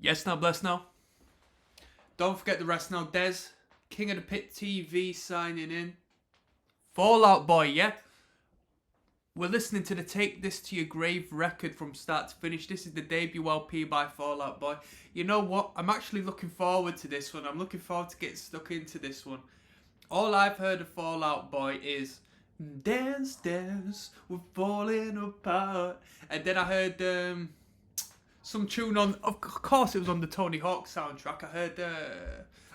Yes, now, bless now. Don't forget the rest now. Des, King of the Pit TV signing in. Fallout Boy, yeah? We're listening to the Take This to Your Grave record from start to finish. This is the debut LP by Fallout Boy. You know what? I'm actually looking forward to this one. I'm looking forward to getting stuck into this one. All I've heard of Fallout Boy is Dance, Dance, we're falling apart. And then I heard some tune on, of course it was on the Tony Hawk soundtrack. I heard,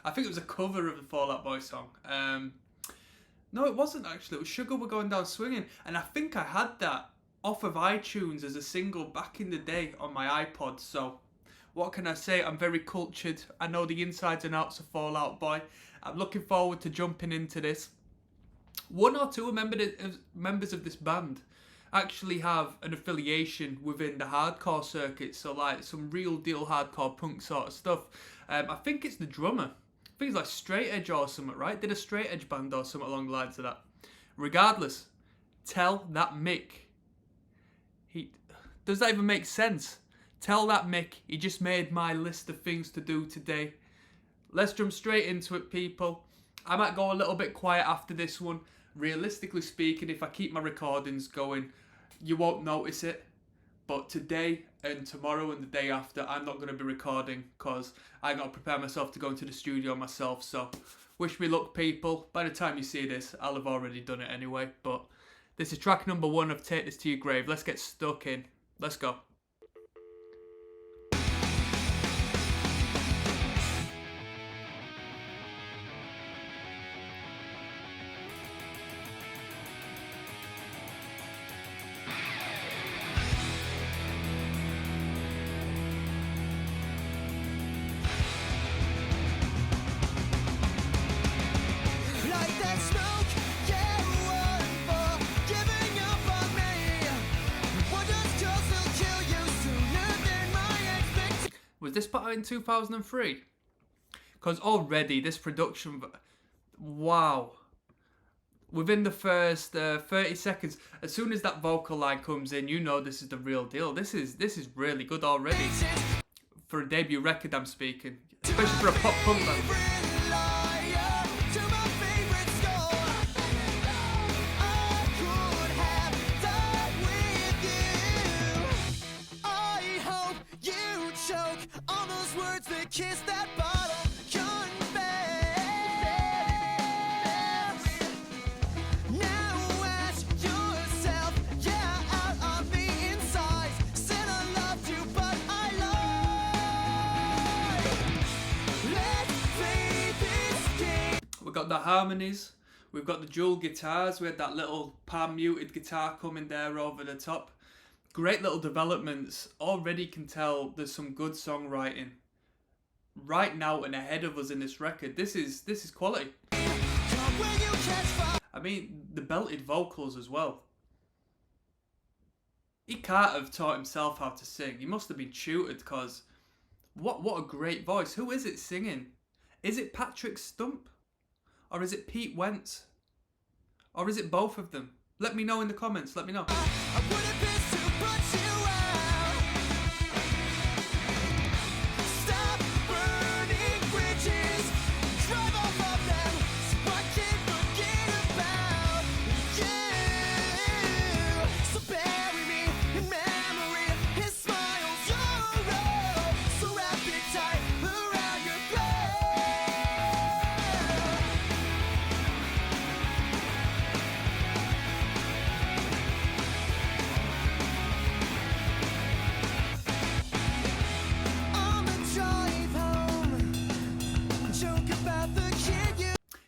I think it was a cover of the Fallout Boy song. No, it wasn't actually. It was Sugar We're Going Down Swinging. And I think I had that off of iTunes as a single back in the day on my iPod. So, what can I say? I'm very cultured. I know the insides and outs of Fallout Boy. I'm looking forward to jumping into this. One or two members of this band actually have an affiliation within the hardcore circuit. So, like, some real deal hardcore punk sort of stuff. I think it's the drummer. I think it's like Straight Edge or something, right? Did a Straight Edge band or something along the lines of that. Regardless, tell that Mick. Does that even make sense? Tell that Mick he just made my list of things to do today. Let's jump straight into it, people. I might go a little bit quiet after this one. Realistically speaking, if I keep my recordings going, you won't notice it. But today and tomorrow and the day after, I'm not going to be recording because I got to prepare myself to go into the studio myself. So, wish me luck, people. By the time you see this, I'll have already done it anyway. But this is track number 1 of Take This to Your Grave. Let's get stuck in. Let's go. Was this put out in 2003? Because already this production, wow. Within the first 30 seconds, as soon as that vocal line comes in, you know this is the real deal. This is really good already. For a debut record, I'm speaking. Especially for a pop punk band. All those words that kiss that bottle confess. Now ask yourself, yeah, out of the inside. Said I loved you, but I lied. Let's play this game. We've got the harmonies. We've got the dual guitars. We had that little palm muted guitar coming there over the top. Great little developments. Already can tell there's some good songwriting right now and ahead of us in this record. This is quality. I mean, the belted vocals as well. He can't have taught himself how to sing. He must have been tutored because what a great voice. Who is it singing? Is it Patrick Stump? Or is it Pete Wentz? Or is it both of them? Let me know in the comments. Let me know.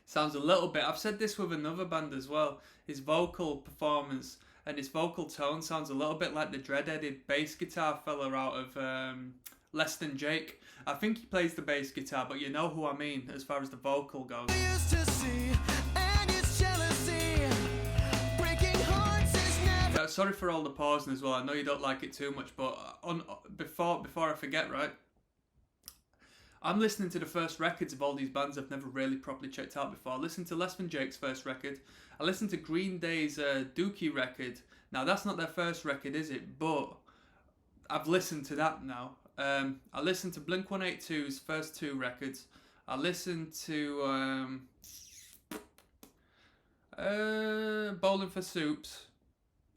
Sounds a little bit, I've said this with another band as well, his vocal performance and his vocal tone sounds a little bit like the dread-headed bass guitar fella out of Less Than Jake. I think he plays the bass guitar, but you know who I mean as far as the vocal goes. Sorry for all the pausing as well, I know you don't like it too much, but before I forget, right? I'm listening to the first records of all these bands I've never really properly checked out before. I listened to Less Than Jake's first record. I listened to Green Day's Dookie record. Now, that's not their first record, is it? But I've listened to that now. I listened to Blink-182's first 2 records. I listened to Bowling for Soups,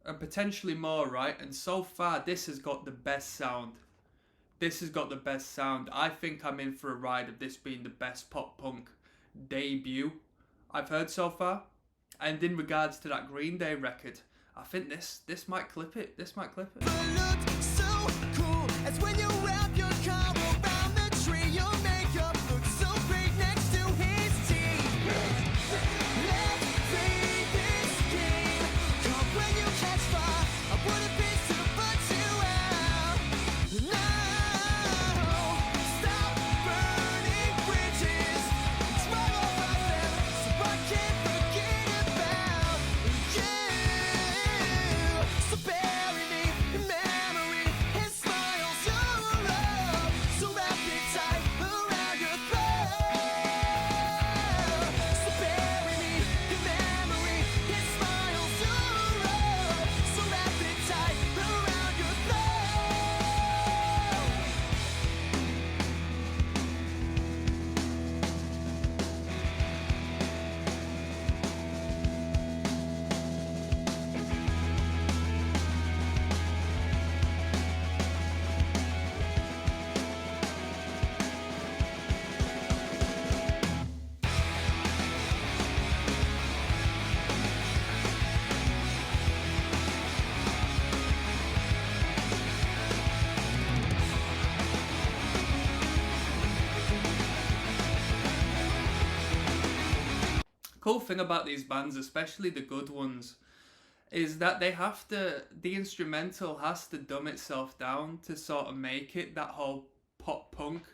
and potentially more, right? And so far, this has got the best sound. This has got the best sound. I think I'm in for a ride of this being the best pop punk debut I've heard so far. And in regards to that Green Day record, I think this might clip it. This might clip it. Look so cool as when you wrap your car around the tree. Your makeup looks so great next to his teeth. Let's play this game. Come when you catch fire. I wouldn't be to put you out. No, stop burning bridges. It's right over them, so I can't forget about you. So bury me in memory and smiles your love. So wrap it tight around your throat. So bury me in memory and smiles your love. So wrap it tight around your throat. Cool thing about these bands, especially the good ones, is that they have to, the instrumental has to dumb itself down to sort of make it that whole pop punk,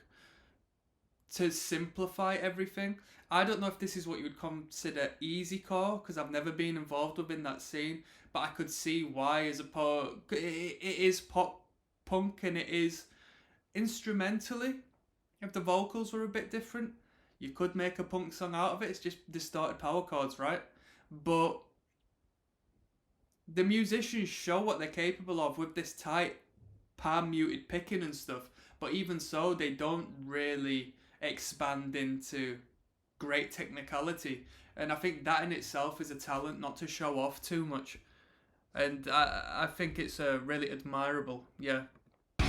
to simplify everything. I don't know if this is what you would consider easycore, because I've never been involved within that scene, but I could see why. As a it is pop punk, and it is instrumentally, if the vocals were a bit different, you could make a punk song out of it. It's just distorted power chords, right? But the musicians show what they're capable of with this tight palm muted picking and stuff. But even so, they don't really expand into great technicality. And I think that in itself is a talent, not to show off too much. And I think it's really admirable, yeah. So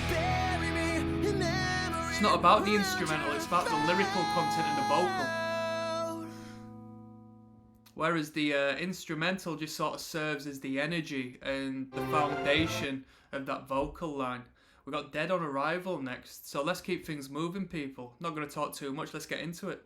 bury me in memory. It's not about the instrumental, it's about the lyrical content and the vocal. Whereas the instrumental just sort of serves as the energy and the foundation of that vocal line. We got Dead on Arrival next, so let's keep things moving, people. Not going to talk too much, let's get into it.